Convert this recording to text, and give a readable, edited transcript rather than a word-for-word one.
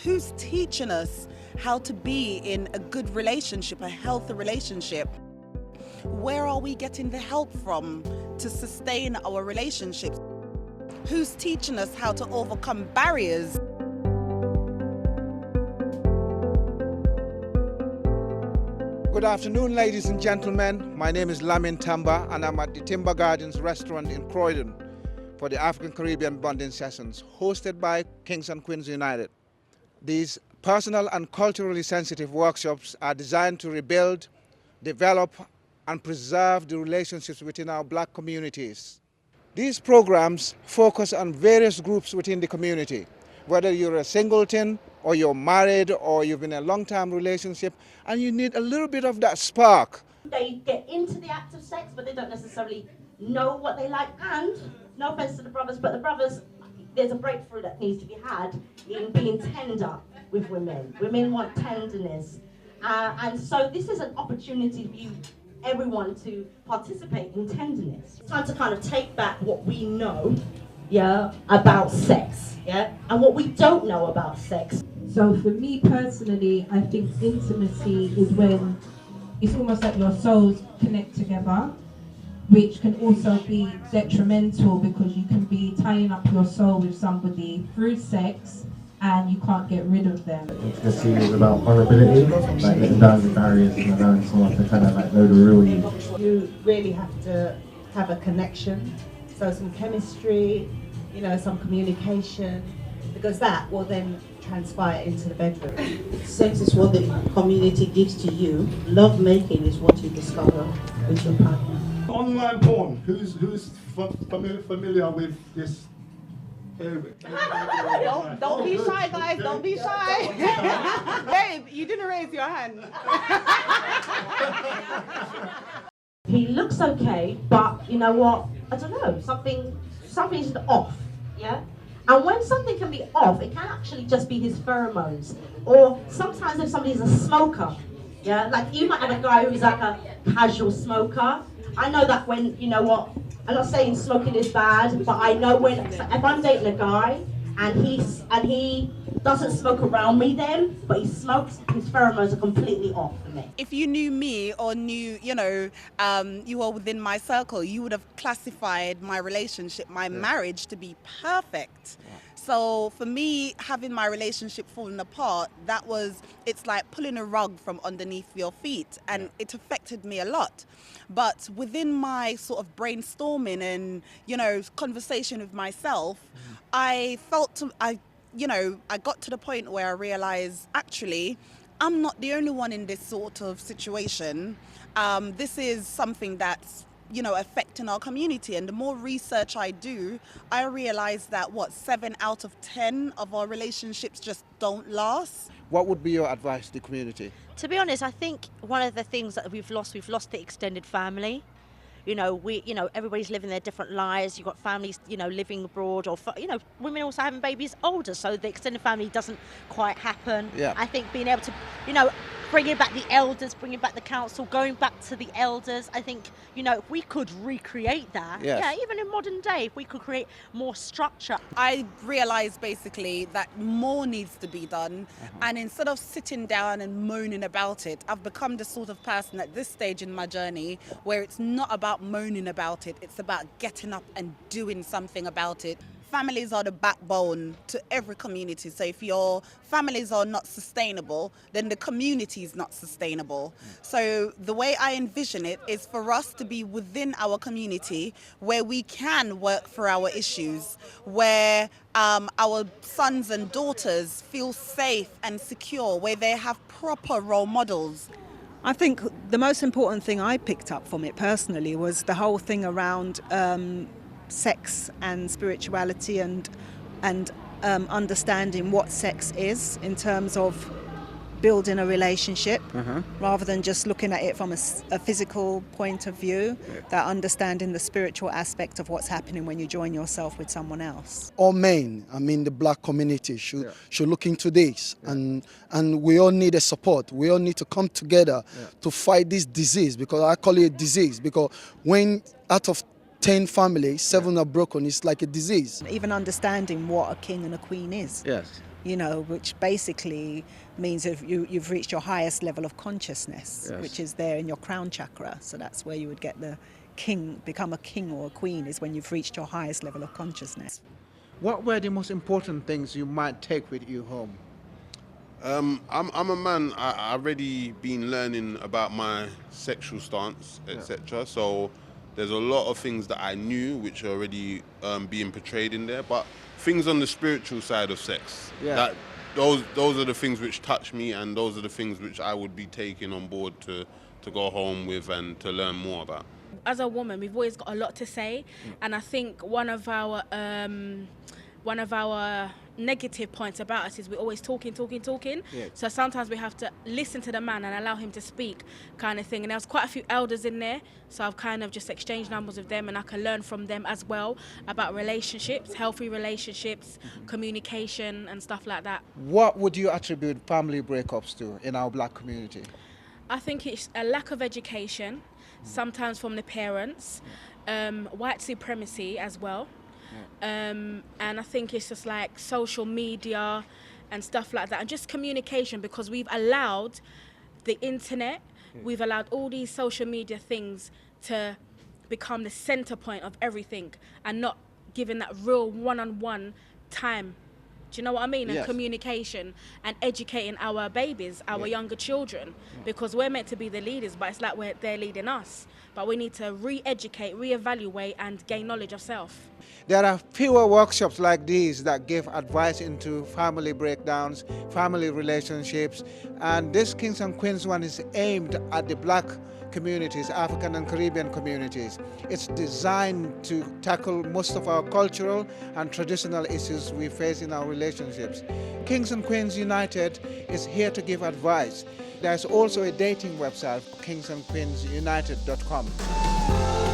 Who's teaching us how to be in a good relationship, a healthy relationship? Where are we getting the help from to sustain our relationships? Who's teaching us how to overcome barriers? Good afternoon, ladies and gentlemen. My name is Lamin Tamba, and I'm at the Timber Gardens restaurant in Croydon for the African Caribbean Bonding Sessions, hosted by Kings and Queens United. These personal and culturally sensitive workshops are designed to rebuild, develop, and preserve the relationships within our Black communities. These programs focus on various groups within the community, whether you're a singleton, or you're married, or you've been in a long-term relationship, and you need a little bit of that spark. They get into the act of sex, but they don't necessarily know what they like. And, no offense to the brothers, but the brothers, there's a breakthrough that needs to be had in being tender with women. Women want tenderness. And so this is an opportunity for you, everyone, to participate in tenderness. It's time to kind of take back what we know, about sex, and what we don't know about sex. So for me personally, I think intimacy is when it's almost like your souls connect together, which can also be detrimental because you can be tying up your soul with somebody through sex and you can't get rid of them. Intimacy is about vulnerability, like letting down the barriers and allowing someone to kind of like know the real you. You really have to have a connection, so some chemistry, some communication, because that will then transpire into the bedroom. Sex is what the community gives to you. Love making is what you discover with your partner. Online porn. Who's familiar with this? Don't be shy, guys. Don't be shy. Babe, you didn't raise your hand. He looks okay, but you know what? I don't know. Something's off. And when something can be off, it can actually just be his pheromones. Or sometimes if somebody's a smoker, like you might have a guy who's like a casual smoker. I know that when, I'm not saying smoking is bad, but I know when, if I'm dating a guy and he doesn't smoke around me then, but he smokes, his pheromones are completely off for me. If you knew me or knew, you were within my circle, you would have classified my relationship, my marriage to be perfect. Yeah. So for me, having my relationship falling apart, it's like pulling a rug from underneath your feet, and it affected me a lot. But within my sort of brainstorming and, conversation with myself, I got to the point where I realized, actually, I'm not the only one in this sort of situation. This is something that's, affecting our community. And the more research I do, I realize that 7 out of 10 of our relationships just don't last. What would be your advice to the community? To be honest, I think one of the things that we've lost the extended family. Everybody's living their different lives. You've got families, living abroad, or, women also having babies older, so the extended family doesn't quite happen. Yeah. I think being able to, bringing back the elders, bringing back the council, going back to the elders, I think, if we could recreate that, even in modern day, if we could create more structure. I realized basically that more needs to be done, and instead of sitting down and moaning about it, I've become the sort of person at this stage in my journey where it's not about moaning about it, it's about getting up and doing something about it. Families are the backbone to every community. So if your families are not sustainable, then the community is not sustainable. So the way I envision it is for us to be within our community where we can work for our issues, where our sons and daughters feel safe and secure, where they have proper role models. I think the most important thing I picked up from it personally was the whole thing around sex and spirituality and understanding what sex is in terms of building a relationship, rather than just looking at it from a physical point of view, that understanding the spiritual aspect of what's happening when you join yourself with someone else. All men, the Black community should look into this, and we all need a support. We all need to come together to fight this disease, because I call it a disease, because when out of 10 families, 7 are broken, it's like a disease. Even understanding what a king and a queen is. Yes. you know, which basically means if you've reached your highest level of consciousness, Yes. which is there in your crown chakra. So that's where you would get the king, become a king or a queen, is when you've reached your highest level of consciousness. What were the most important things you might take with you home? I'm a man. I already been learning about my sexual stance, etc. So there's a lot of things that I knew which are already being portrayed in there. But things on the spiritual side of sex, that those are the things which touch me, and those are the things which I would be taking on board to go home with and to learn more about. As a woman, we've always got a lot to say, and I think one of our negative points about us is we're always talking. Yes. So sometimes we have to listen to the man and allow him to speak, kind of thing. And there's quite a few elders in there, so I've kind of just exchanged numbers with them, and I can learn from them as well about relationships, healthy relationships, communication and stuff like that. What would you attribute family breakups to in our black community? I think it's a lack of education, sometimes from the parents, white supremacy as well. And I think it's just like social media and stuff like that, and just communication, because we've allowed the internet, we've allowed all these social media things to become the center point of everything, and not giving that real one-on-one time. Do you know what I mean? And Yes. communication and educating our babies, our younger children, because we're meant to be the leaders, but it's like they're leading us. But we need to re-educate, re-evaluate and gain knowledge of self. There are fewer workshops like these that give advice into family breakdowns, family relationships, and this Kings and Queens one is aimed at the black communities, African and Caribbean communities. It's designed to tackle most of our cultural and traditional issues we face in our relationships. Kings and Queens United is here to give advice. There's also a dating website, kingsandqueensunited.com.